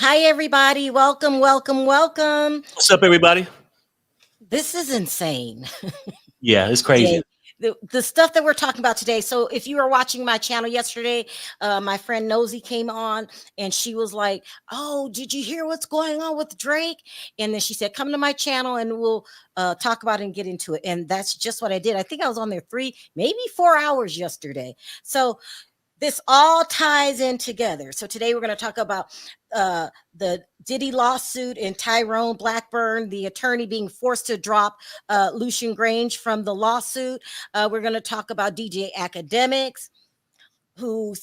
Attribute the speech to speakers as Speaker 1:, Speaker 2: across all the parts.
Speaker 1: Hi, everybody. Welcome, welcome, welcome.
Speaker 2: What's up, everybody?
Speaker 1: This is insane
Speaker 2: Yeah, it's
Speaker 1: today.
Speaker 2: crazy.
Speaker 1: The stuff that we're talking about today. So, if you were watching my channel yesterday, my friend Nosy came on and she was like, "Oh, did you hear what's going on with Drake?" And then she said, "Come to my channel and we'll talk about it and get into it." And that's just what I did. I think I was on there 3, maybe 4 hours yesterday. So, this all ties in together. So today we're going to talk about the Diddy lawsuit and Tyrone Blackburn, the attorney being forced to drop Lucian Grange from the lawsuit. We're going to talk about DJ Akademiks, who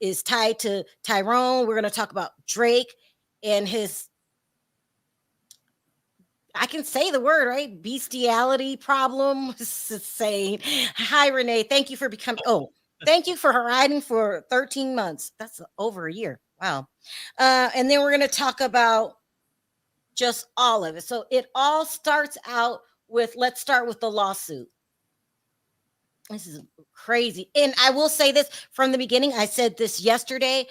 Speaker 1: is tied to Tyrone. We're going to talk about Drake and his, I can say the word, right? Beastiality problem. It's insane. Hi, Renee. Thank you for becoming, thank you for riding for 13 months. That's over a year. Wow. And then we're going to talk about just all of it. So it all starts out with, let's start with the lawsuit. This is crazy. And I will say this from the beginning. I said this yesterday.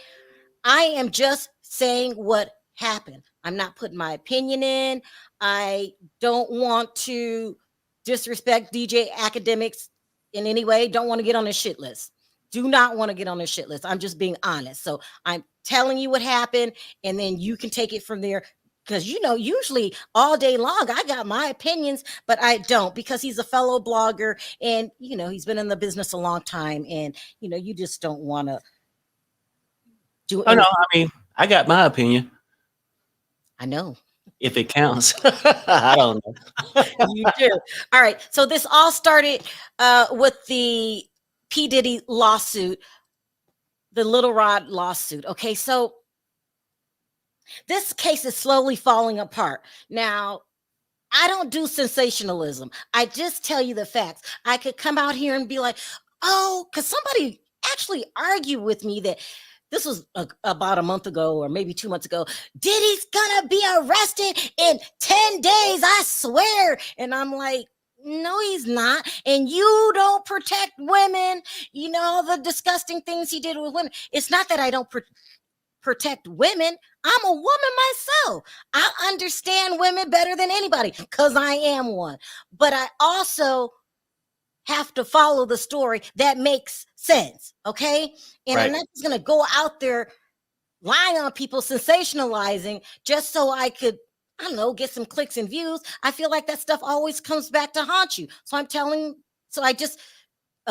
Speaker 1: I am just saying what happened. I'm not putting my opinion in. I don't want to disrespect DJ Akademiks in any way. Don't want to get on the shit list. Do not want to get on the shit list. I'm just being honest. So I'm telling you what happened, and then you can take it from there. Because, usually all day long, I got my opinions, but I don't, because he's a fellow blogger and, he's been in the business a long time. And, you just don't want to do
Speaker 2: Oh no,
Speaker 1: anything.
Speaker 2: I mean, I got my opinion.
Speaker 1: I know.
Speaker 2: If it counts, I don't know.
Speaker 1: You do. All right. So this all started with the P. Diddy lawsuit, the Little Rod lawsuit. Okay. So this case is slowly falling apart. Now, I don't do sensationalism. I just tell you the facts. I could come out here and be like, oh, because somebody actually argued with me that this was about a month ago or maybe 2 months ago. Diddy's gonna be arrested in 10 days, I swear. And I'm like, no, he's not. And you don't protect women. The disgusting things he did with women. It's not that I don't protect women. I'm a woman myself. I understand women better than anybody because I am one. But I also have to follow the story that makes sense. Okay. And I'm
Speaker 2: Right.
Speaker 1: not just going to go out there lying on people, sensationalizing just so I could, I don't know, get some clicks and views. I feel like that stuff always comes back to haunt you.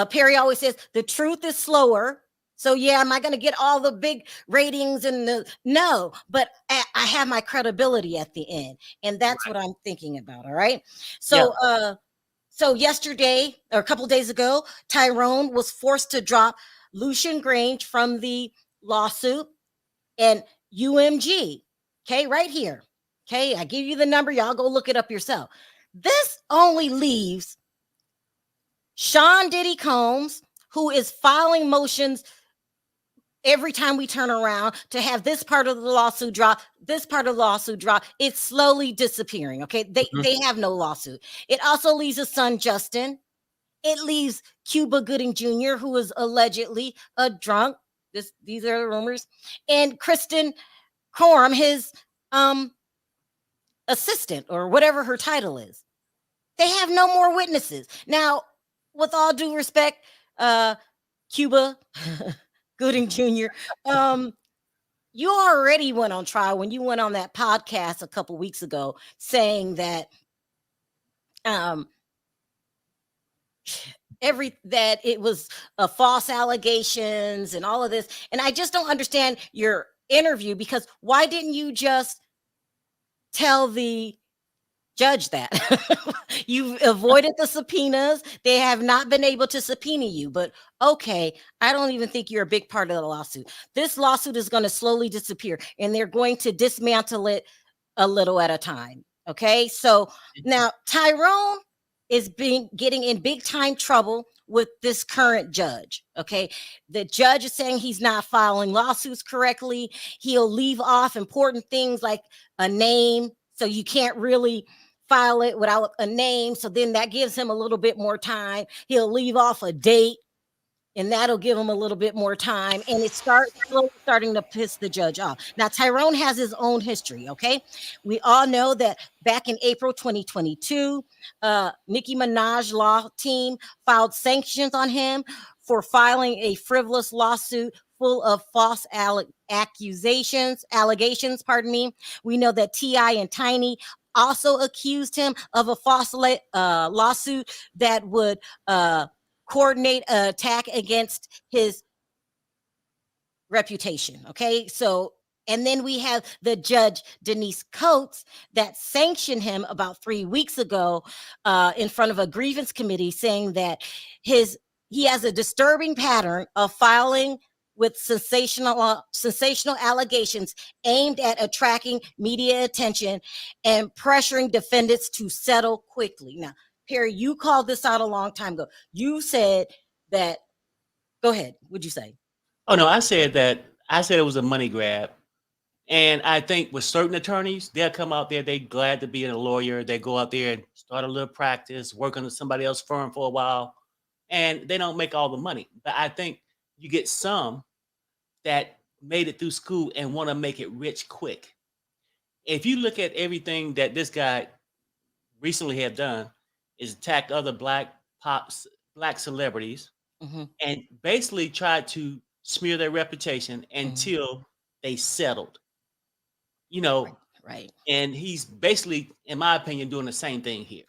Speaker 1: Perry always says the truth is slower. So yeah, am I going to get all the big ratings no, but I have my credibility at the end. And that's
Speaker 2: Right.
Speaker 1: what I'm thinking about. All right.
Speaker 2: Yeah.
Speaker 1: So yesterday or a couple of days ago, Tyrone was forced to drop Lucian Grange from the lawsuit and UMG. Okay, right here. Okay, I give you the number. Y'all go look it up yourself. This only leaves Sean Diddy Combs, who is filing motions every time we turn around to have this part of the lawsuit drop, this part of the lawsuit drop. It's slowly disappearing. Okay, they have no lawsuit. It also leaves his son Justin. It leaves Cuba Gooding Jr., who is allegedly a drunk. These are the rumors, and Kristen Coram, his assistant or whatever her title is. They have no more witnesses. Now, with all due respect, Cuba Gooding Jr., you already went on trial when you went on that podcast a couple weeks ago saying that that it was false allegations and all of this. And I just don't understand your interview, because why didn't you just tell the judge that? You've avoided the subpoenas. They have not been able to subpoena you. But okay, I don't even think you're a big part of the lawsuit. This lawsuit is going to slowly disappear, and they're going to dismantle it a little at a time. Okay, so now Tyrone is getting in big time trouble with this current judge. Okay, the judge is saying he's not filing lawsuits correctly. He'll leave off important things like a name, so you can't really file it without a name. So then that gives him a little bit more time. He'll leave off a date and that'll give him a little bit more time. And it's starting to piss the judge off. Now, Tyrone has his own history. Okay, we all know that back in April 2022, Nicki Minaj law team filed sanctions on him for filing a frivolous lawsuit full of false allegations. Pardon me. We know that T.I. and Tiny also accused him of a false lawsuit that would coordinate an attack against his reputation. Okay, so and then we have the judge Denise Coates that sanctioned him about 3 weeks ago in front of a grievance committee, saying that he has a disturbing pattern of filing with sensational allegations aimed at attracting media attention and pressuring defendants to settle quickly. Now, Perry, you called this out a long time ago. You said that. Go ahead. What'd you say?
Speaker 2: Oh no, I said it was a money grab. And I think with certain attorneys, they'll come out there, they glad to be a lawyer. They go out there and start a little practice, work on somebody else's firm for a while, and they don't make all the money. But I think you get some that made it through school and want to make it rich quick. If you look at everything that this guy recently have done, is attacked other black celebrities, and basically tried to smear their reputation until they settled. You know,
Speaker 1: Right.
Speaker 2: and he's basically, in my opinion, doing the same thing here.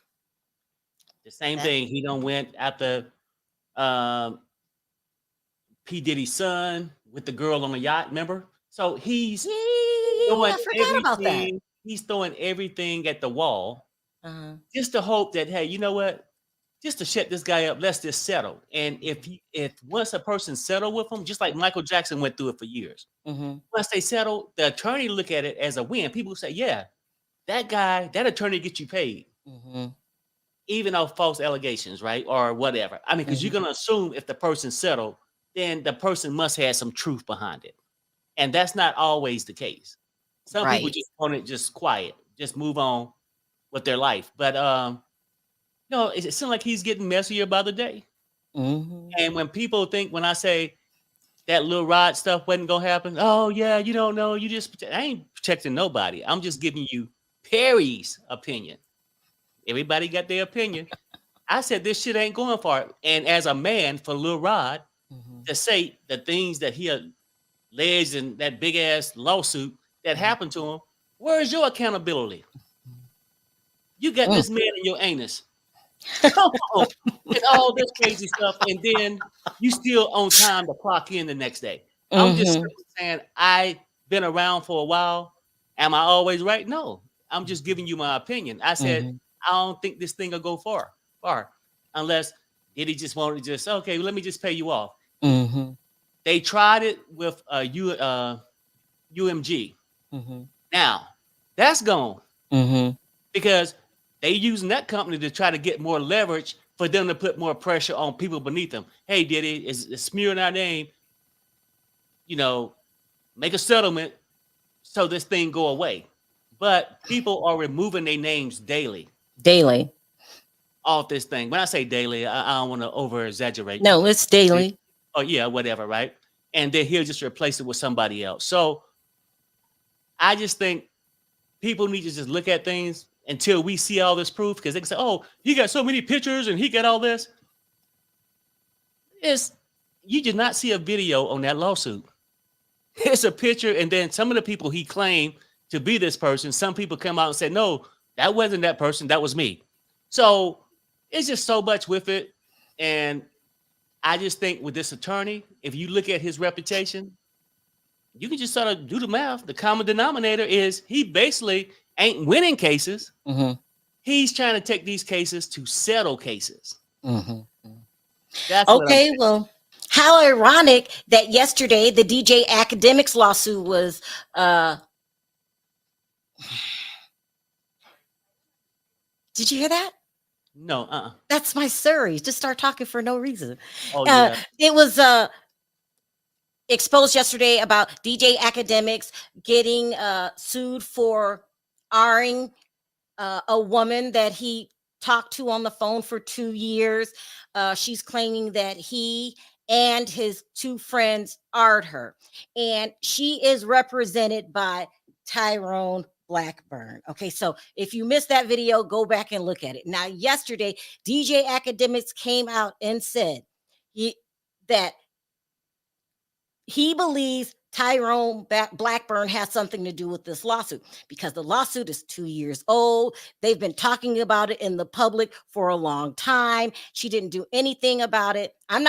Speaker 2: The same thing. He done went after P. Diddy's son with the girl on the yacht, remember? So he's throwing
Speaker 1: I forgot about that.
Speaker 2: everything. He's throwing everything at the wall, just to hope that, hey, you know what? Just to shut this guy up, let's just settle. And if once a person settle with him, just like Michael Jackson went through it for years, once they settle, the attorney look at it as a win. People say, yeah, that attorney gets you paid, even off false allegations, right? Or whatever. I mean, because you're going to assume if the person settled, then the person must have some truth behind it. And that's not always the case. Some people just want it just quiet, just move on with their life. But no, it seems like he's getting messier by the day. And when I say that Lil Rod stuff wasn't gonna happen, oh yeah, you don't know, I ain't protecting nobody. I'm just giving you Perry's opinion. Everybody got their opinion. I said this shit ain't going far. And as a man, for Lil Rod to say the things that he alleged in that big ass lawsuit that happened to him, where is your accountability? You got this man in your anus. And all this crazy stuff, and then you still on time to clock in the next day. I'm just saying, I've been around for a while. Am I always right? No. I'm just giving you my opinion. I said, I don't think this thing will go far, unless Diddy just wanted to just, okay, let me just pay you off. They tried it with UMG. Now, that's gone. Because they using that company to try to get more leverage for them to put more pressure on people beneath them. Hey, Diddy, it's smearing our name. Make a settlement so this thing go away. But people are removing their names daily off this thing. When I say daily, I don't want to over exaggerate.
Speaker 1: No, it's daily.
Speaker 2: Oh yeah, whatever, right? And then he'll just replace it with somebody else. So I just think people need to just look at things until we see all this proof, because they can say, oh, he got so many pictures and he got all this. You did not see a video on that lawsuit. It's a picture, and then some of the people he claimed to be this person, some people come out and say, no, that wasn't that person, that was me. So it's just so much with it. And I just think with this attorney, if you look at his reputation, you can just sort of do the math. The common denominator is he basically ain't winning cases. He's trying to take these cases to settle cases. That's
Speaker 1: okay. Well, how ironic that yesterday the DJ Akademiks lawsuit was. Did you hear that?
Speaker 2: No.
Speaker 1: That's my Surrey. Just start talking for no reason.
Speaker 2: Oh yeah.
Speaker 1: It was exposed yesterday about DJ Akademiks getting sued for R-ing a woman that he talked to on the phone for 2 years. She's claiming that he and his two friends art her. And she is represented by Tyrone Blackburn. Okay, so if you missed that video, go back and look at it. Now, yesterday, DJ Akademiks came out and said that he believes Tyrone Blackburn has something to do with this lawsuit because the lawsuit is 2 years old. They've been talking about it in the public for a long time. She didn't do anything about it. I'm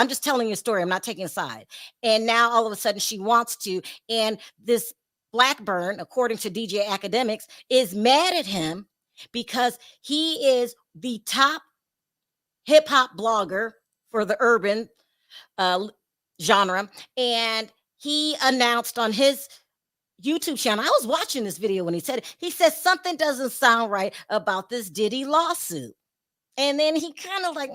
Speaker 1: just telling you a story. I'm not taking a side. And now all of a sudden she wants to. And this Blackburn, according to DJ Akademiks, is mad at him because he is the top hip hop blogger for the urban genre, and he announced on his YouTube channel, I was watching this video when he said it, he says something doesn't sound right about this Diddy lawsuit. And then he kind of like,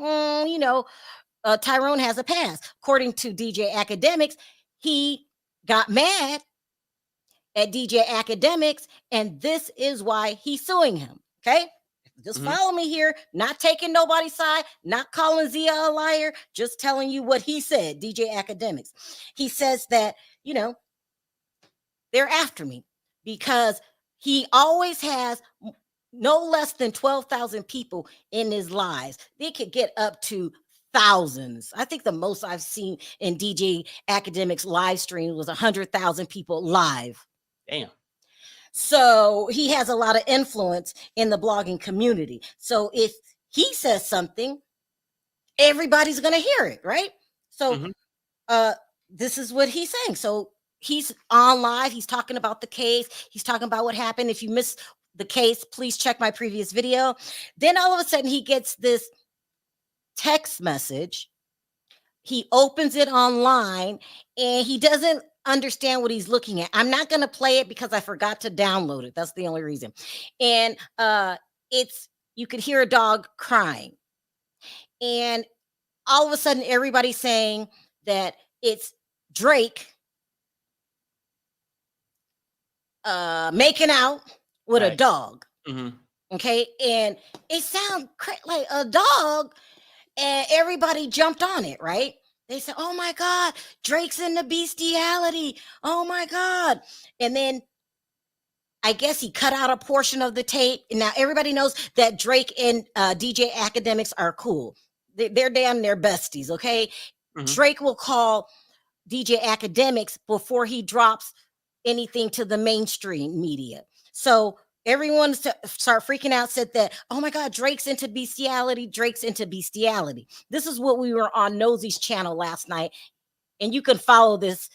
Speaker 1: Tyrone has a pass. According to DJ Akademiks, he got mad at DJ Akademiks, and this is why he's suing him. Okay. Just follow me here, not taking nobody's side, not calling Zia a liar, just telling you what he said, DJ Akademiks. He says that, they're after me because he always has no less than 12,000 people in his lives. They could get up to thousands. I think the most I've seen in DJ Akademiks live stream was 100,000 people live.
Speaker 2: Damn.
Speaker 1: So he has a lot of influence in the blogging community. So if he says something, everybody's going to hear it, right? So this is what he's saying. So he's on live. He's talking about the case. He's talking about what happened. If you missed the case, please check my previous video. Then all of a sudden he gets this text message. He opens it online and he doesn't understand what he's looking at. I'm not going to play it because I forgot to download it. That's the only reason. And you could hear a dog crying. And all of a sudden everybody's saying that it's Drake making out with a dog. Okay. And it sounds like a dog. And everybody jumped on it, right? They said, oh my God, Drake's into beastiality. Oh my God. And then I guess he cut out a portion of the tape. And now everybody knows that Drake and DJ Akademiks are cool. They're damn near besties, okay? Drake will call DJ Akademiks before he drops anything to the mainstream media. So everyone start freaking out, said that, oh my God, Drake's into bestiality. Drake's into bestiality. This is what we were on Nosey's channel last night. And you can follow this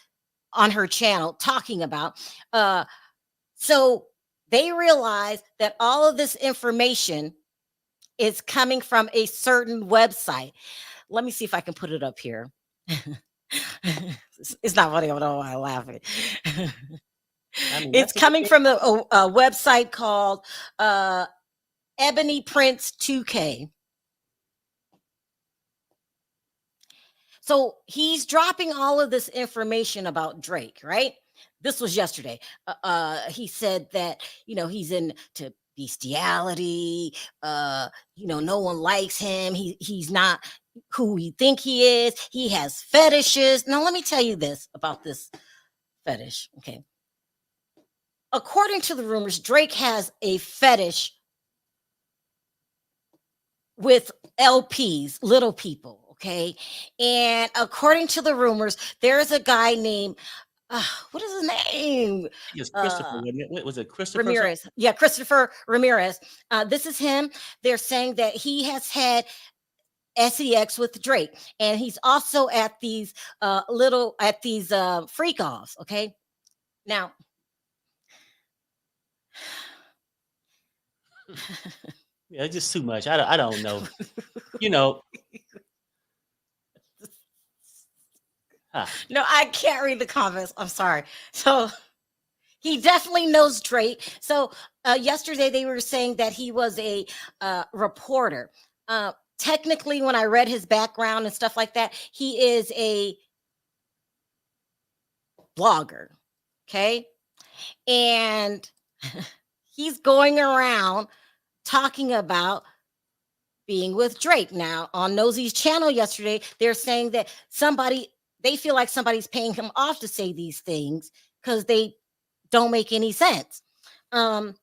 Speaker 1: on her channel talking about. So they realize that all of this information is coming from a certain website. Let me see if I can put it up here. It's not funny. I don't know why I'm laughing. It's coming from a website called Ebony Prince 2K. So he's dropping all of this information about Drake, right? This was yesterday. He said that, he's into bestiality. No one likes him. He's not who we think he is. He has fetishes. Now, let me tell you this about this fetish. Okay. According to the rumors, Drake has a fetish with LPs, little people. Okay. And according to the rumors, there's a guy named, what is his name?
Speaker 2: It's Christopher. Was it Christopher
Speaker 1: Ramirez? Yeah, Christopher Ramirez. This is him. They're saying that he has had sex with Drake, and he's also at these freak offs. Okay. Now,
Speaker 2: yeah, it's just too much. I don't know.
Speaker 1: No, I can't read the comments. I'm sorry. So he definitely knows Drake. So yesterday they were saying that he was a reporter. Technically, when I read his background and stuff like that, he is a blogger. Okay. And he's going around talking about being with Drake. Now, on Nosey's channel yesterday, they're saying that they feel like somebody's paying him off to say these things because they don't make any sense. I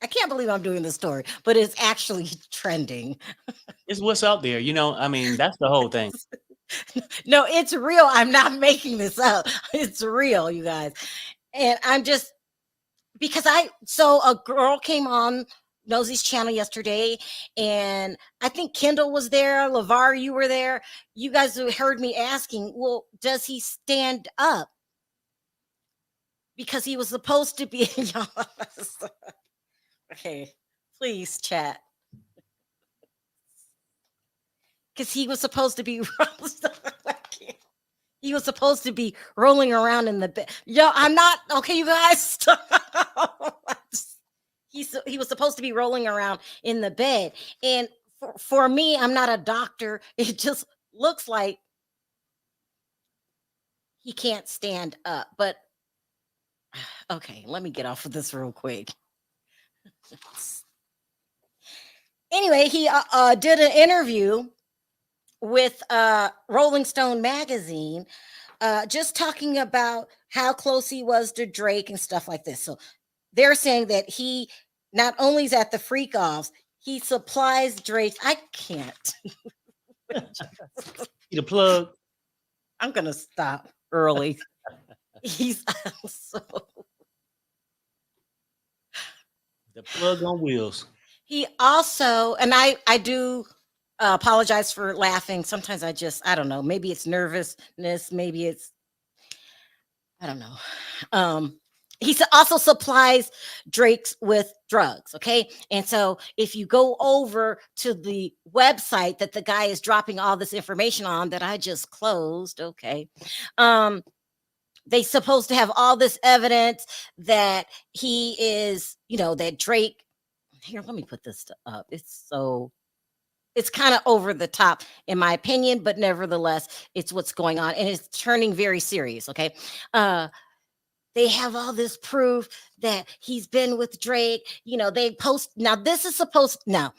Speaker 1: can't believe I'm doing this story, but it's actually trending.
Speaker 2: It's what's out there, I mean, that's the whole thing.
Speaker 1: No, it's real. I'm not making this up. It's real, you guys. And I'm just so a girl came on Nosey's channel yesterday, and I think Kendall was there. LeVar, you were there. You guys heard me asking, well, does he stand up? Because he was supposed to be. Okay, please chat. Because he was supposed to be. He was supposed to be rolling around in the bed. Yo, I'm not okay, you guys. He was supposed to be rolling around in the bed, and for me, I'm not a doctor. It just looks like he can't stand up. But okay, let me get off of this real quick. Anyway, he did an interview with Rolling Stone magazine, just talking about how close he was to Drake and stuff like this. So they're saying that he not only is at the freak offs, he supplies Drake. I can't.
Speaker 2: The plug.
Speaker 1: I'm gonna stop early. He's so
Speaker 2: the plug on wheels.
Speaker 1: He also, and I do apologize for laughing. Sometimes I don't know. Maybe it's nervousness. Maybe it's, I don't know. He also supplies Drake's with drugs. Okay. And so if you go over to the website that the guy is dropping all this information on that I just closed. Okay. They supposed to have all this evidence that he is, that Drake, here, let me put this up. It's kind of over the top in my opinion, but nevertheless, it's what's going on and it's turning very serious. Okay. They have all this proof that he's been with Drake. They post now. This is supposed now,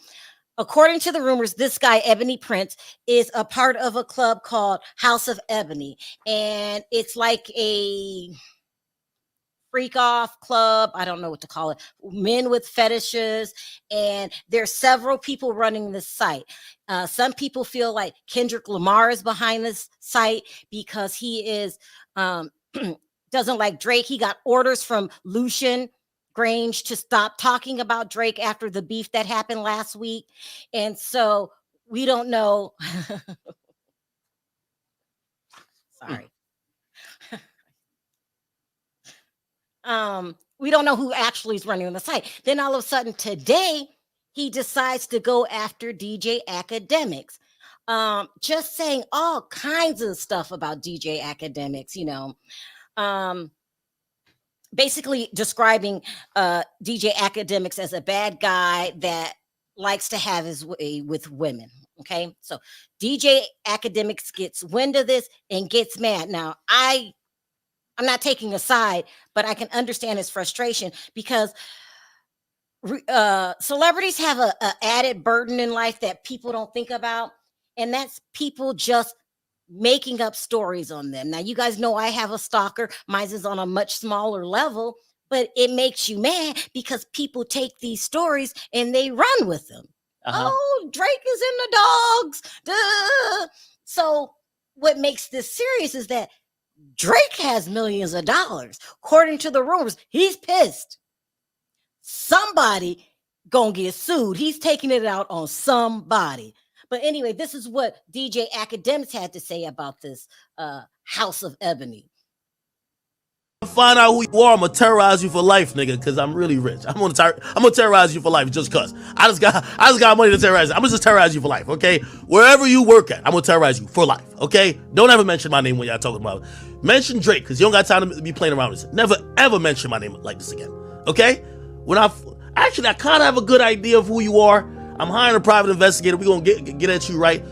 Speaker 1: according to the rumors, this guy, Ebony Prince, is a part of a club called House of Ebony. And it's like a freak off club. I don't know what to call it. Men with fetishes. And there's several people running this site. Some people feel like Kendrick Lamar is behind this site because he is doesn't like Drake. He got orders from Lucian Grange to stop talking about Drake after the beef that happened last week. And so we don't know. Sorry. We don't know who actually is running the site. Then all of a sudden today, he decides to go after DJ Akademiks. Just saying all kinds of stuff about DJ Akademiks, basically describing DJ Akademiks as a bad guy that likes to have his way with women. Okay, so DJ Akademiks gets wind of this and gets mad. Now, I'm not taking a side, but I can understand his frustration because celebrities have a added burden in life that people don't think about, and that's people just making up stories on them. Now, you guys know I have a stalker. Mine is on a much smaller level, but it makes you mad because people take these stories and they run with them. Oh, Drake is in the dogs. Duh. So what makes this serious is that Drake has millions of dollars. According to the rumors, he's pissed. Somebody gonna get sued. He's taking it out on somebody. But anyway, this is what DJ Akademiks had to say about this House of Ebony.
Speaker 3: Find out who you are, I'm gonna terrorize you for life, nigga, because I'm really rich. I'm gonna terrorize you for life just cause. I just got money to terrorize. I'm gonna just terrorize you for life, okay? Wherever you work at, I'm gonna terrorize you for life, okay? Don't ever mention my name when y'all talking about it. Mention Drake, because you don't got time to be playing around with this. Never ever mention my name like this again, okay? I kind of have a good idea of who you are. I'm hiring a private investigator. We're gonna get at you right.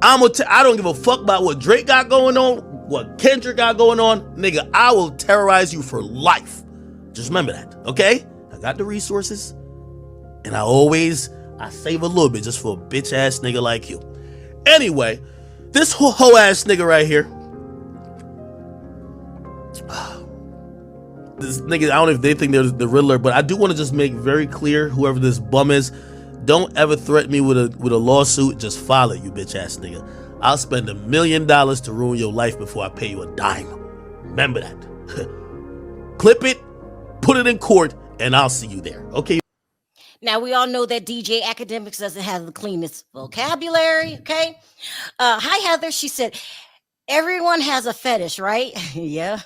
Speaker 3: I don't give a fuck about what Drake got going on, what Kendrick got going on. Nigga, I will terrorize you for life. Just remember that, okay? I got the resources, and I save a little bit just for a bitch ass nigga like you. Anyway, this hoe ass nigga right here. This nigga, I don't know if they think they're the Riddler, but I do want to just make very clear, whoever this bum is, don't ever threaten me with a lawsuit. Just file it, you bitch ass nigga. I'll spend $1 million to ruin your life before I pay you a dime. Remember that. Clip it, put it in court, and I'll see you there. Okay.
Speaker 1: Now, we all know that DJ Akademiks doesn't have the cleanest vocabulary, okay? Hi, Heather. She said, everyone has a fetish, right? Yeah,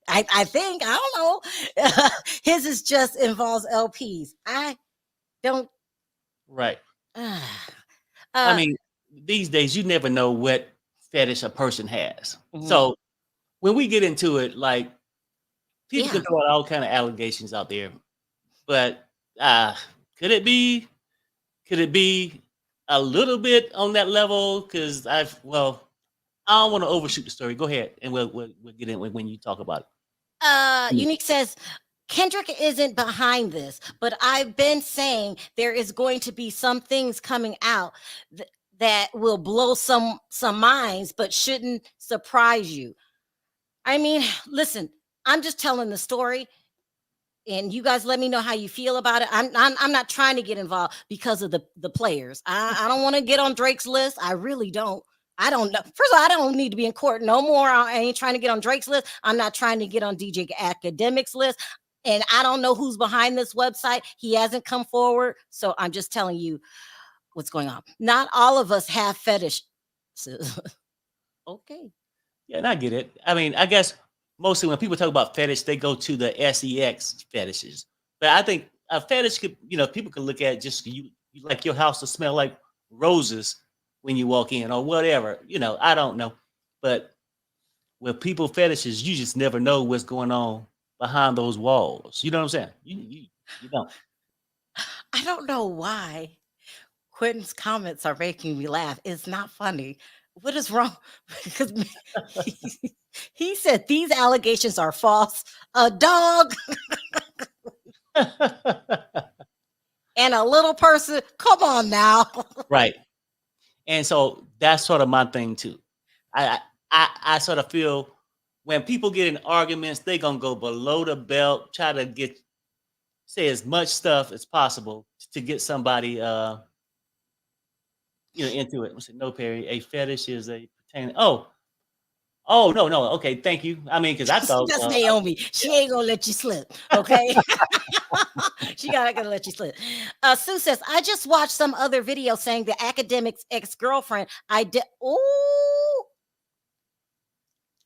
Speaker 1: I think. I don't know. His is just involves LPs. I don't.
Speaker 2: Right. I mean, these days, you never know what fetish a person has. Mm-hmm. So when we get into it, like, people can throw out all kind of allegations out there. But could it be a little bit on that level? Because I don't want to overshoot the story. Go ahead, and we'll get in when you talk about it.
Speaker 1: Unique says, Kendrick isn't behind this, but I've been saying there is going to be some things coming out that will blow some minds, but shouldn't surprise you. I mean, listen, I'm just telling the story. And you guys let me know how you feel about it. I'm not trying to get involved because of the players. I don't want to get on Drake's list. I really don't. I don't know. First of all, I don't need to be in court no more. I ain't trying to get on Drake's list. I'm not trying to get on DJ Akademiks list. And I don't know who's behind this website. He hasn't come forward. So I'm just telling you what's going on. Not all of us have fetish. Okay.
Speaker 2: Yeah, and I get it. I mean, I guess mostly when people talk about fetish, they go to the sex fetishes. But I think a fetish could, people could look at just you like your house to smell like roses when you walk in or whatever. I don't know. But with people fetishes, you just never know what's going on behind those walls. You know what I'm saying? You don't.
Speaker 1: I don't know why Quentin's comments are making me laugh. It's not funny. What is wrong? Because he said these allegations are false. A dog and a little person. Come on now.
Speaker 2: Right. And so that's sort of my thing too. I sort of feel when people get in arguments, they're gonna go below the belt, try to say as much stuff as possible to get somebody into it. I said, no, Perry, a fetish is a pertaining. Oh, no. Okay, thank you. I mean, because I thought
Speaker 1: that's Naomi. She ain't gonna let you slip. Okay. She not gonna let you slip. Sue says, I just watched some other video saying the Akademiks' ex-girlfriend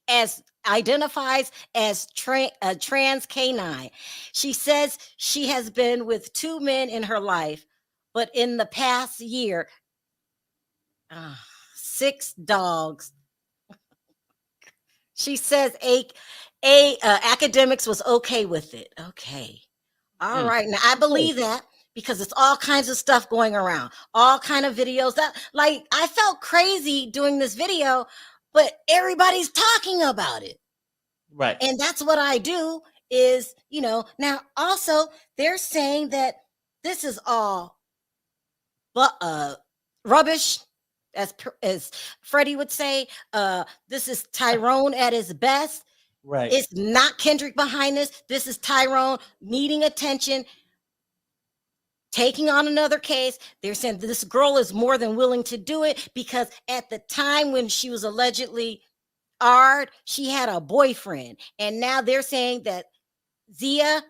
Speaker 1: as identifies as trans canine. She says she has been with 2 men in her life, but in the past year, 6 dogs. She says Akademiks was okay with it. Okay. All right. Now I believe that because it's all kinds of stuff going around, all kind of videos that I felt crazy doing this video, but everybody's talking about it.
Speaker 2: Right.
Speaker 1: And that's what I do is, now also they're saying that this is all rubbish. As Freddie would say, this is Tyrone at his best.
Speaker 2: Right.
Speaker 1: It's not Kendrick behind this. This is Tyrone needing attention, taking on another case. They're saying this girl is more than willing to do it because at the time when she was allegedly she had a boyfriend. And now they're saying that Zia,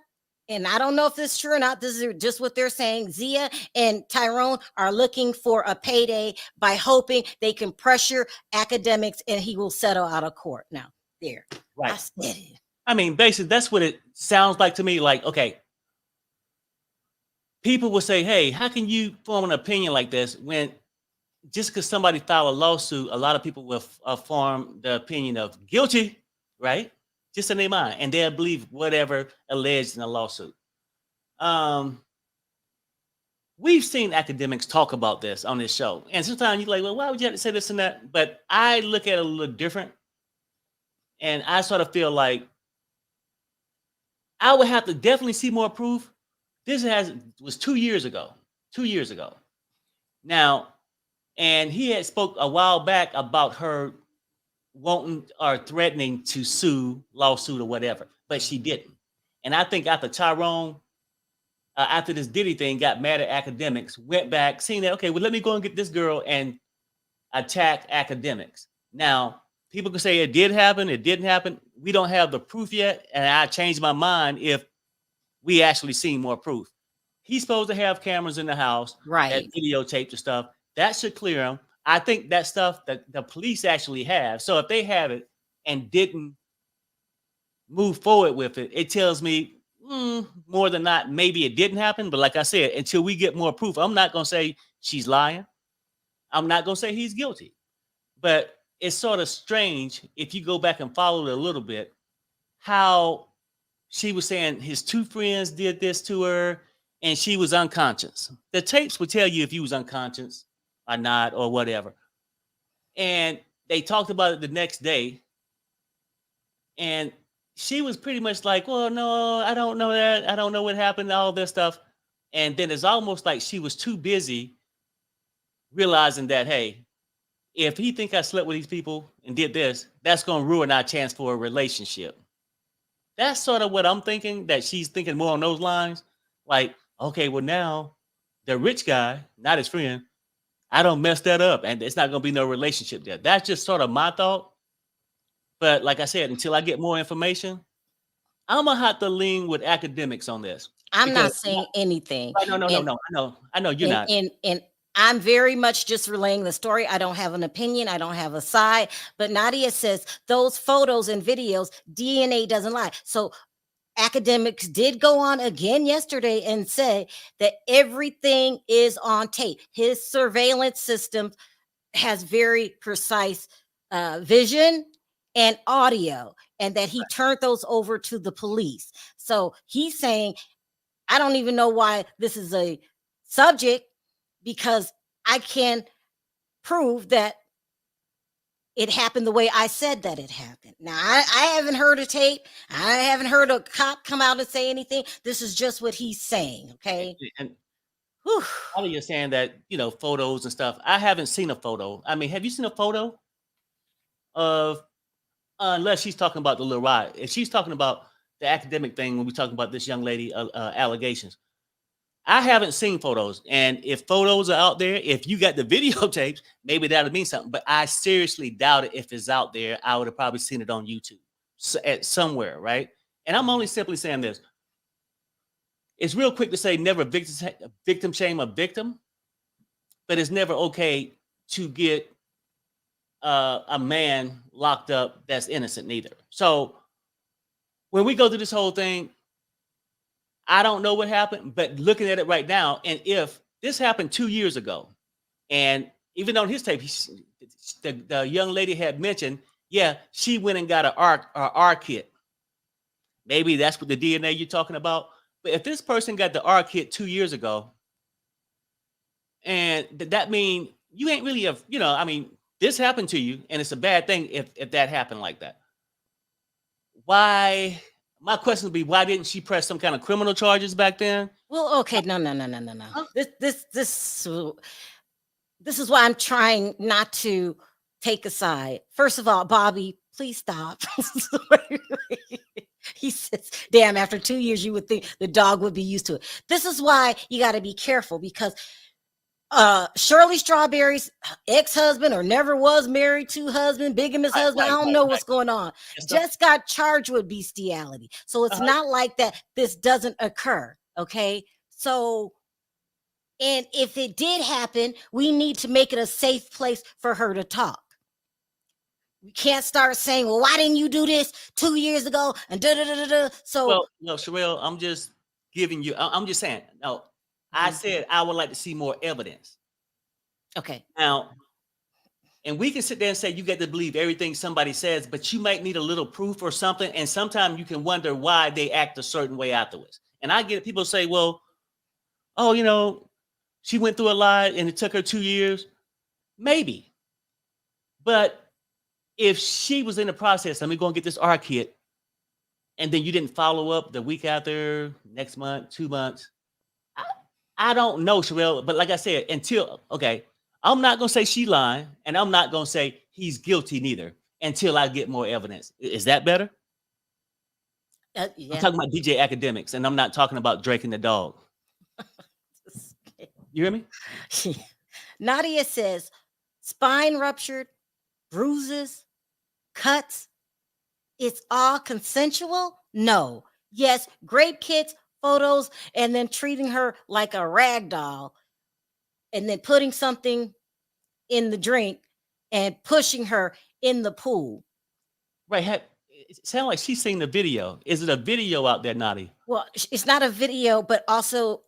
Speaker 1: and I don't know if this is true or not, this is just what they're saying, Zia and Tyrone are looking for a payday by hoping they can pressure Akademiks and he will settle out of court. Now, there.
Speaker 2: Right.
Speaker 1: I said it.
Speaker 2: I mean, basically, that's what it sounds like to me. Like, okay, people will say, hey, how can you form an opinion like this when just because somebody filed a lawsuit, a lot of people will form the opinion of guilty, right? Just in their mind, and they'll believe whatever alleged in a lawsuit. We've seen Akademiks talk about this on this show, and sometimes you're like, well, why would you have to say this and that? But I look at it a little different, and I sort of feel like I would have to definitely see more proof This was 2 years ago. 2 years ago. Now, and he had spoke a while back about her wanting or threatening to sue, lawsuit or whatever, but she didn't. And I think after Tyrone, after this Diddy thing, got mad at Akademiks, went back, seen that, okay, well, let me go and get this girl and attack Akademiks. Now, people can say it did happen, it didn't happen. We don't have the proof yet, and I changed my mind if we actually seen more proof. He's supposed to have cameras in the house that
Speaker 1: Right.
Speaker 2: videotape the stuff. That should clear him. I think that stuff that the police actually have. So if they have it and didn't move forward with it, it tells me more than not, maybe it didn't happen. But like I said, until we get more proof, I'm not going to say she's lying. I'm not going to say he's guilty. But it's sort of strange if you go back and follow it a little bit, how she was saying his two friends did this to her and she was unconscious. The tapes would tell you if you was unconscious or not or whatever. And they talked about it the next day. And she was pretty much like, well, no, I don't know that. I don't know what happened, all this stuff. And then it's almost like she was too busy realizing that, hey, if he think I slept with these people and did this, that's going to ruin our chance for a relationship. That's sort of what I'm thinking, that she's thinking more on those lines. Like, okay, well now the rich guy, not his friend, I don't mess that up and it's not going to be no relationship there. That's just sort of my thought. But like I said, until I get more information, I'm going to have to lean with Akademiks on this.
Speaker 1: I'm not saying anything.
Speaker 2: No. I know you're not.
Speaker 1: And I'm very much just relaying the story. I don't have an opinion. I don't have a side. But Nadia says those photos and videos, DNA doesn't lie. So Akademiks did go on again yesterday and say that everything is on tape. His surveillance system has very precise vision and audio, and that he turned those over to the police. So he's saying, I don't even know why this is a subject, because I can prove that it happened the way I said that it happened. Now, I haven't heard a tape. I haven't heard a cop come out and say anything. This is just what he's saying, okay?
Speaker 2: And all of you saying that, photos and stuff. I haven't seen a photo. I mean, have you seen a photo of, unless she's talking about the little riot. If she's talking about the academic thing, when we talking about this young lady, allegations, I haven't seen photos. And if photos are out there, if you got the videotapes, maybe that'll mean something. But I seriously doubt it. If it's out there, I would have probably seen it on YouTube at somewhere, right? And I'm only simply saying this. It's real quick to say never victim shame a victim, but it's never okay to get a man locked up that's innocent neither. So when we go through this whole thing, I don't know what happened, but looking at it right now, and if this happened 2 years ago, and even on his tape, the young lady had mentioned, yeah, she went and got an R kit. Maybe that's what the DNA you're talking about. But if this person got the R kit 2 years ago, and that mean you ain't really I mean, this happened to you, and it's a bad thing if that happened like that. Why? My question would be, why didn't she press some kind of criminal charges back then?
Speaker 1: Well, okay, no. This is why I'm trying not to take a side. First of all, Bobby, please stop. He says, damn, after 2 years, you would think the dog would be used to it. This is why you got to be careful, because Shirley Strawberry's ex-husband, or never was married to husband, bigamous husband, I don't know what's going on, just got charged with bestiality. So it's not like that this doesn't occur, okay? So, and if it did happen, we need to make it a safe place for her to talk. We can't start saying, well, why didn't you do this 2 years ago? And da-da-da-da-da. So,
Speaker 2: well, no, Sharrell, I'm just giving you, I'm just saying, no, I said I would like to see more evidence.
Speaker 1: Okay.
Speaker 2: Now, and we can sit there and say you get to believe everything somebody says, but you might need a little proof or something. And sometimes you can wonder why they act a certain way afterwards. And I get it. People say, well, oh, she went through a lot and it took her 2 years. Maybe. But if she was in the process, let me go and get this R kit, and then you didn't follow up the week after, next month, 2 months, I don't know, Sharrell, but like I said, I'm not gonna say she lying, and I'm not gonna say he's guilty neither until I get more evidence. Is that better? I'm
Speaker 1: Yeah.
Speaker 2: talking about DJ Academics, and I'm not talking about Drake and the dog. You hear me?
Speaker 1: Nadia says, spine ruptured, bruises, cuts. It's all consensual? No. Yes, grape kits, photos, and then treating her like a rag doll, and then putting something in the drink and pushing her in the pool.
Speaker 2: Right. It sounds like she's seen the video. Is it a video out there, Nadia?
Speaker 1: Well, it's not a video, but also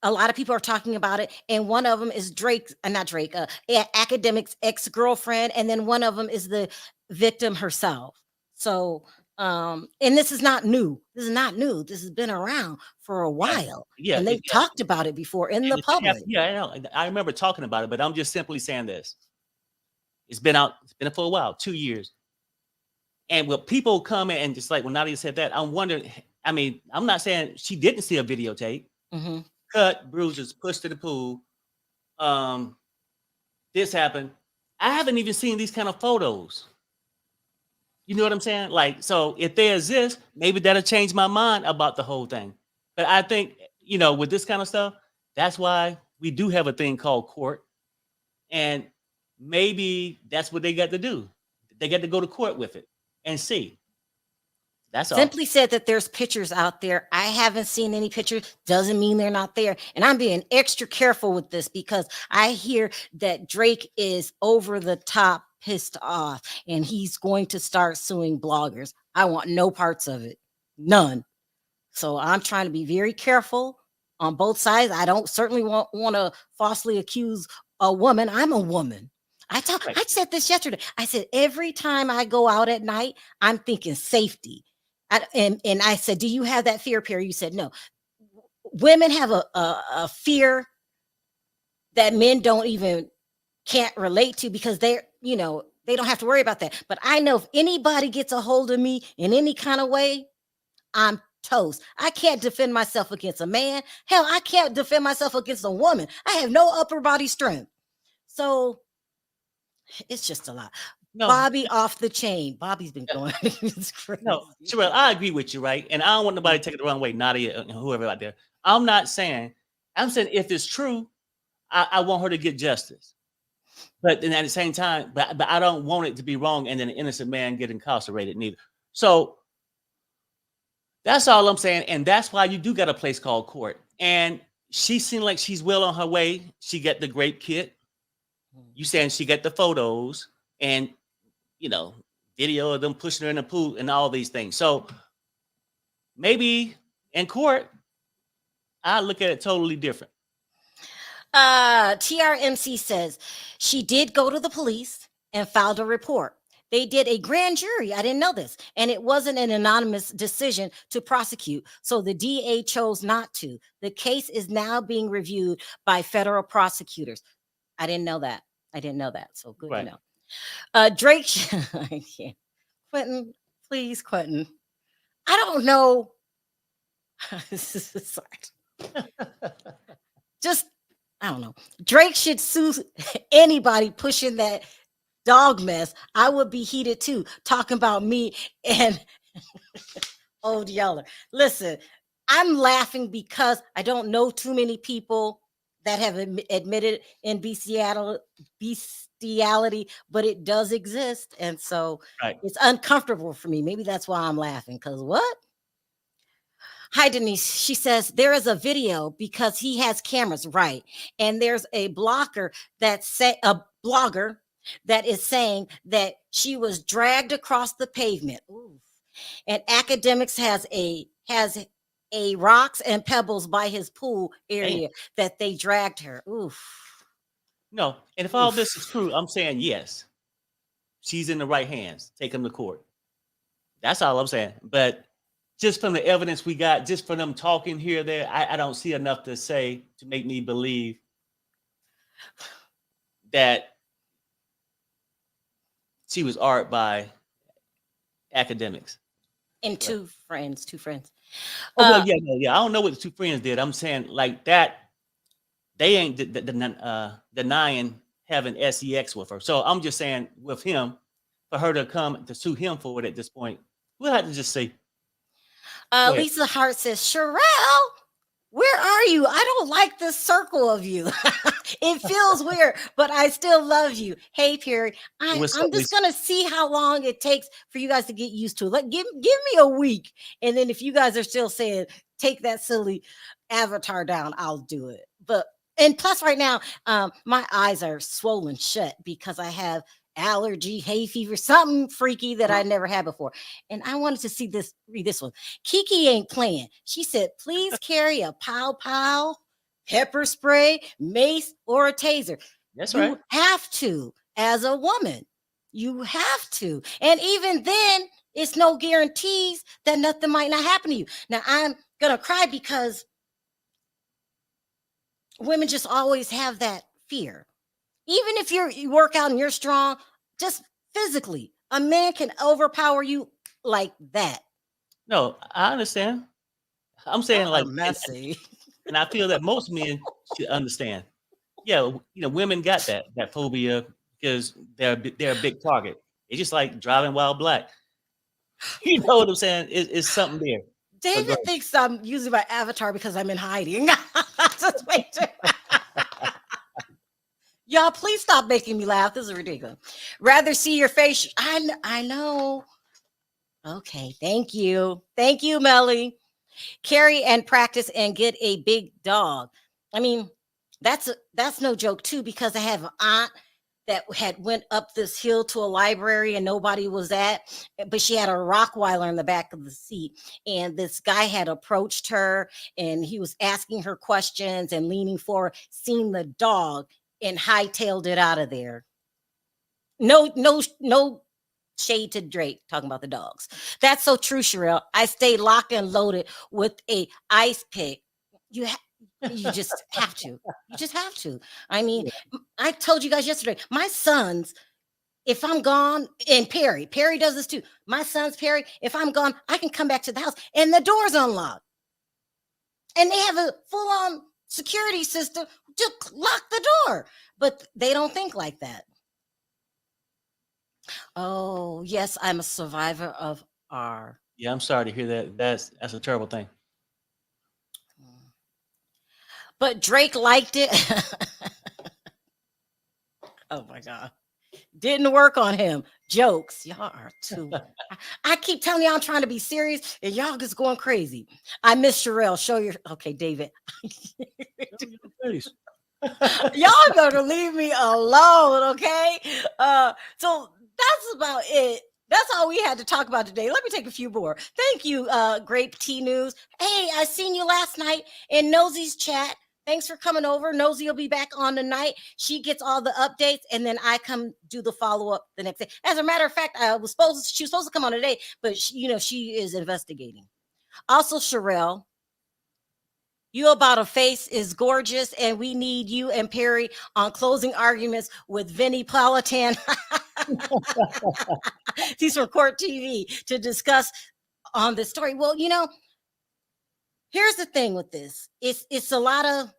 Speaker 1: a lot of people are talking about it, and one of them is Akademiks' ex-girlfriend, and then one of them is the victim herself. So, and this is not new. This is not new. This has been around for a while, and they've talked about it before in the public.
Speaker 2: Yeah, I know. I remember talking about it, but I'm just simply saying this. It's been out. It's been for a while, 2 years. And when people come in and just like when Nadia said that, I'm wondering. I mean, I'm not saying she didn't see a videotape.
Speaker 1: Mm-hmm.
Speaker 2: Cut, bruises, pushed to the pool. This happened. I haven't even seen these kind of photos. You know what I'm saying? Like, so if they exist, maybe that'll change my mind about the whole thing. But I think, with this kind of stuff, that's why we do have a thing called court. And maybe that's what they got to do. They got to go to court with it and see. That's all.
Speaker 1: Simply said that there's pictures out there. I haven't seen any pictures. Doesn't mean they're not there. And I'm being extra careful with this because I hear that Drake is over the top pissed off and he's going to start suing bloggers. I want no parts of it. None. So I'm trying to be very careful on both sides. I don't certainly want to falsely accuse a woman. I'm a woman. I said this yesterday. I said, every time I go out at night, I'm thinking safety. And I said, do you have that fear, Perry? You said, no. Women have a fear that men can't relate to because they don't have to worry about that. But I know if anybody gets a hold of me in any kind of way, I'm toast. I can't defend myself against a man. Hell, I can't defend myself against a woman. I have no upper body strength. So it's just a lot. No. Bobby off the chain. Bobby's been going.
Speaker 2: No, Sharrell, I agree with you, right? And I don't want nobody to take it the wrong way, Nadia and whoever out there. I'm saying if it's true, I want her to get justice. But then at the same time, but I don't want it to be wrong and then an innocent man get incarcerated neither. So that's all I'm saying. And that's why you do got a place called court. And she seemed like she's well on her way. She got the grape kit. You saying she got the photos and, video of them pushing her in the pool and all these things. So maybe in court, I look at it totally different.
Speaker 1: TRMC says she did go to the police and filed a report. They did a grand jury. I didn't know this. And it wasn't an anonymous decision to prosecute. So the DA chose not to. The case is now being reviewed by federal prosecutors. I didn't know that. So good to know. Drake, I can't. Quentin, please, Quentin. I don't know. Just, I don't know. Drake should sue anybody pushing that dog mess. I would be heated too, talking about me and Old Yeller. Listen, I'm laughing because I don't know too many people that have admitted in bestiality, but it does exist. And so It's uncomfortable for me. Maybe that's why I'm laughing, because what? Hi, Denise. She says there is a video because he has cameras, right? And there's a blogger that is saying that she was dragged across the pavement. Ooh. And Akademiks has a rocks and pebbles by his pool area that they dragged her. Oof.
Speaker 2: No, and if all this is true, I'm saying yes. She's in the right hands. Take him to court. That's all I'm saying. But just from the evidence we got, just from them talking here or there, I don't see enough to say to make me believe that she was art by Akademiks.
Speaker 1: And two friends.
Speaker 2: Oh, yeah. I don't know what the two friends did. I'm saying like that. they ain't denying having sex with her. So I'm just saying with him, for her to come to sue him for it at this point, we'll have to just see.
Speaker 1: Lisa Hart says, Sharrell, where are you? I don't like this circle of you. It feels weird, but I still love you. Hey, Perry, I'm just going to see how long it takes for you guys to get used to it. Like, give me a week. And then if you guys are still saying, take that silly avatar down, I'll do it. And plus right now, my eyes are swollen shut because I have allergy, hay fever, something freaky that I never had before. And I wanted to read this one. Kiki ain't playing. She said, please carry a pow, pepper spray, mace, or a taser.
Speaker 2: That's right.
Speaker 1: You have to, as a woman. You have to. And even then, it's no guarantees that nothing might not happen to you. Now, I'm going to cry because women just always have that fear. Even if you work out and you're strong, just physically, a man can overpower you like that.
Speaker 2: No, I understand. I'm saying like
Speaker 1: messy.
Speaker 2: And I feel that most men should understand. Yeah, women got that phobia because they're a big target. It's just like driving while black. You know what I'm saying? It's something there.
Speaker 1: David thinks I'm using my avatar because I'm in hiding. Just wait. Y'all, please stop making me laugh. This is ridiculous. Rather see your face. I know. Okay, thank you. Thank you, Melly. Carry and practice and get a big dog. I mean, that's no joke too, because I have an aunt that had went up this hill to a library and nobody was at, but she had a Rottweiler in the back of the seat. And this guy had approached her and he was asking her questions and leaning forward, seen the dog, and hightailed it out of there. No shade to Drake talking about the dogs. That's so true, Sharrell. I stay locked and loaded with a ice pick. You just have to. You just have to. I mean, I told you guys yesterday, my sons, if I'm gone, and Perry does this too. My son's Perry, if I'm gone, I can come back to the house and the door's unlocked. And they have a full-on security system. Just lock the door. But they don't think like that. Oh, yes, I'm a survivor of R.
Speaker 2: Yeah, I'm sorry to hear that. That's a terrible thing.
Speaker 1: But Drake liked it. Oh my God. Didn't work on him. Jokes. Y'all are too. I keep telling y'all I'm trying to be serious and y'all just going crazy. I miss Sharrell. Show your. Okay, David. Y'all gonna leave me alone, okay? So that's about it. That's all we had to talk about today. Let me take a few more. Thank you, Grape Tea News. Hey, I seen you last night in Nosie's chat. Thanks for coming over. Nosy will be back on tonight. She gets all the updates, and then I come do the follow-up the next day. As a matter of fact, she was supposed to come on today, but she is investigating. Also, Sharrell, you about a face is gorgeous, and we need you and Perry on closing arguments with Vinnie Politan. He's from Court TV to discuss on this story. Well, here's the thing with this. It's a lot of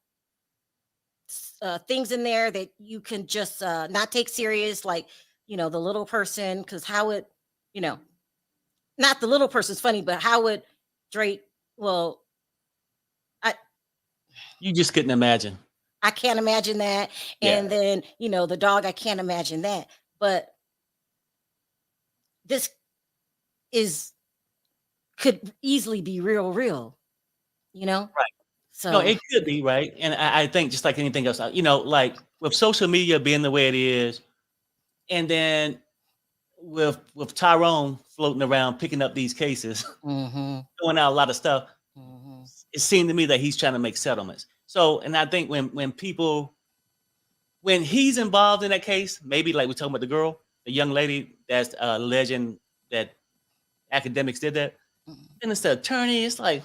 Speaker 1: things in there that you can just not take serious, like, the little person, because how it, not the little person's funny, but how would Drake,
Speaker 2: you just couldn't imagine.
Speaker 1: I can't imagine that. Yeah. And then, the dog, I can't imagine that. But this could easily be real,
Speaker 2: Right.
Speaker 1: So
Speaker 2: no, it could be, right. And I think just like anything else, like with social media being the way it is, and then with Tyrone floating around picking up these cases, doing out a lot of stuff, it seemed to me that he's trying to make settlements. So, and I think when he's involved in that case, maybe like we're talking about the young lady that's alleging that Akademiks did that, and it's the attorney, it's like,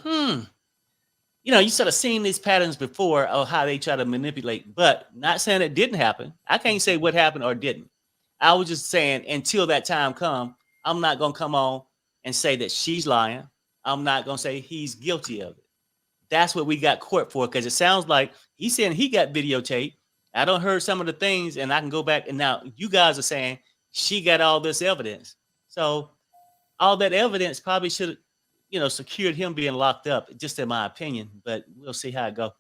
Speaker 2: you sort of seen these patterns before of how they try to manipulate, but not saying it didn't happen. I can't say what happened or didn't. I was just saying until that time come, I'm not going to come on and say that she's lying. I'm not going to say he's guilty of it. that's what we got court for, because it sounds like he's saying he got videotape. I don't heard some of the things, and I can go back, and now you guys are saying she got all this evidence. So all that evidence probably should have, secured him being locked up, just in my opinion. But we'll see how it goes.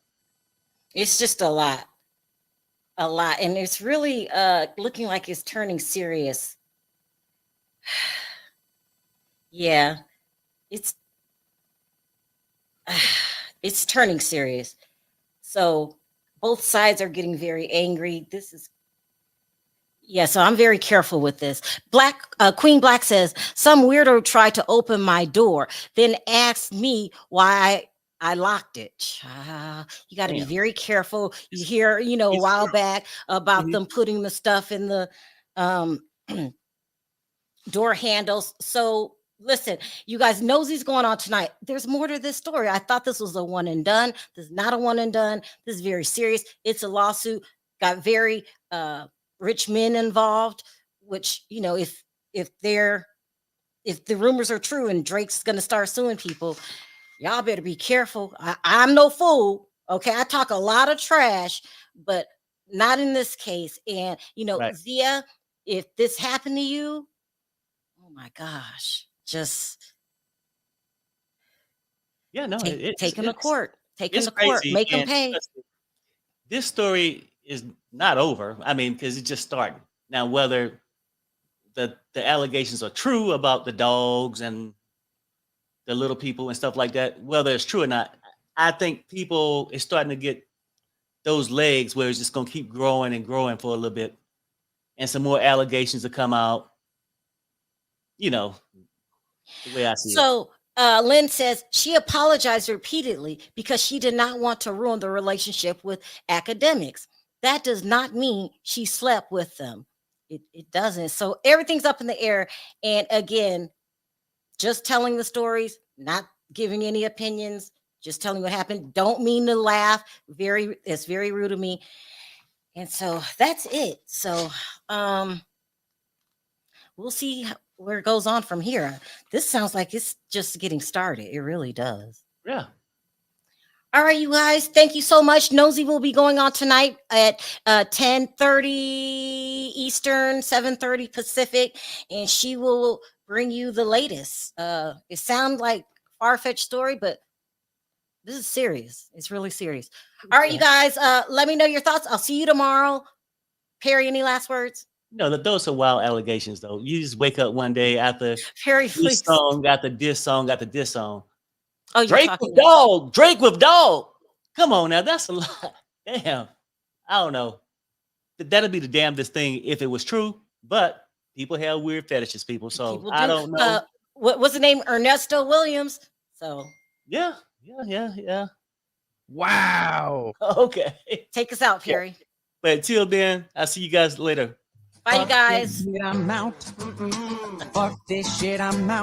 Speaker 1: It's just a lot. And it's really looking like it's turning serious. Yeah, it's turning serious. So both sides are getting very angry. So I'm very careful with this. Queen Black says, some weirdo tried to open my door, then asked me why I locked it. You got to be very careful. You hear, a while back about them putting the stuff in the door handles. So listen, you guys, Nosey's going on tonight. There's more to this story. I thought this was a one and done. This is not a one and done. This is very serious. It's a lawsuit. Got very rich men involved, which, if the rumors are true and Drake's going to start suing people, y'all better be careful. I'm no fool. Okay. I talk a lot of trash, but not in this case. And, right. Zia, if this happened to you, oh my gosh, just take him to court. Take him to court. Make him pay.
Speaker 2: This story is not over. I mean, because it's just starting. Now, whether the allegations are true about the dogs and the little people and stuff like that, whether it's true or not, I think people is starting to get those legs where it's just going to keep growing and growing for a little bit. And some more allegations to come out, the way I see it.
Speaker 1: So Lynn says she apologized repeatedly because she did not want to ruin the relationship with Akademiks. That does not mean she slept with them. It doesn't. So everything's up in the air. And again, just telling the stories, not giving any opinions, just telling what happened. Don't mean to laugh. It's very rude of me. And so that's it. So we'll see where it goes on from here. This sounds like it's just getting started. It really does.
Speaker 2: Yeah.
Speaker 1: All right, you guys. Thank you so much. Nosy will be going on tonight at 10:30 Eastern, 7:30 Pacific, and she will bring you the latest. It sounds like far-fetched story, but this is serious. It's really serious. All right, you guys. Let me know your thoughts. I'll see you tomorrow. Perry, any last words?
Speaker 2: No, those are wild allegations, though. You just wake up one day after
Speaker 1: Perry,
Speaker 2: this song, got the diss song, got the diss song.
Speaker 1: Oh,
Speaker 2: Drake with dog. Drake with dog. Come on now, that's a lot. Damn. I don't know. That'd be the damnedest thing if it was true, but people have weird fetishes, people. So I don't know.
Speaker 1: What's the name? Ernesto Williams. So
Speaker 2: yeah.
Speaker 4: Wow.
Speaker 2: Okay.
Speaker 1: Take us out, Perry.
Speaker 2: Yeah. But until then, I'll see you guys later.
Speaker 1: Bye, you guys.
Speaker 5: I'm out. Fuck this shit, I'm out.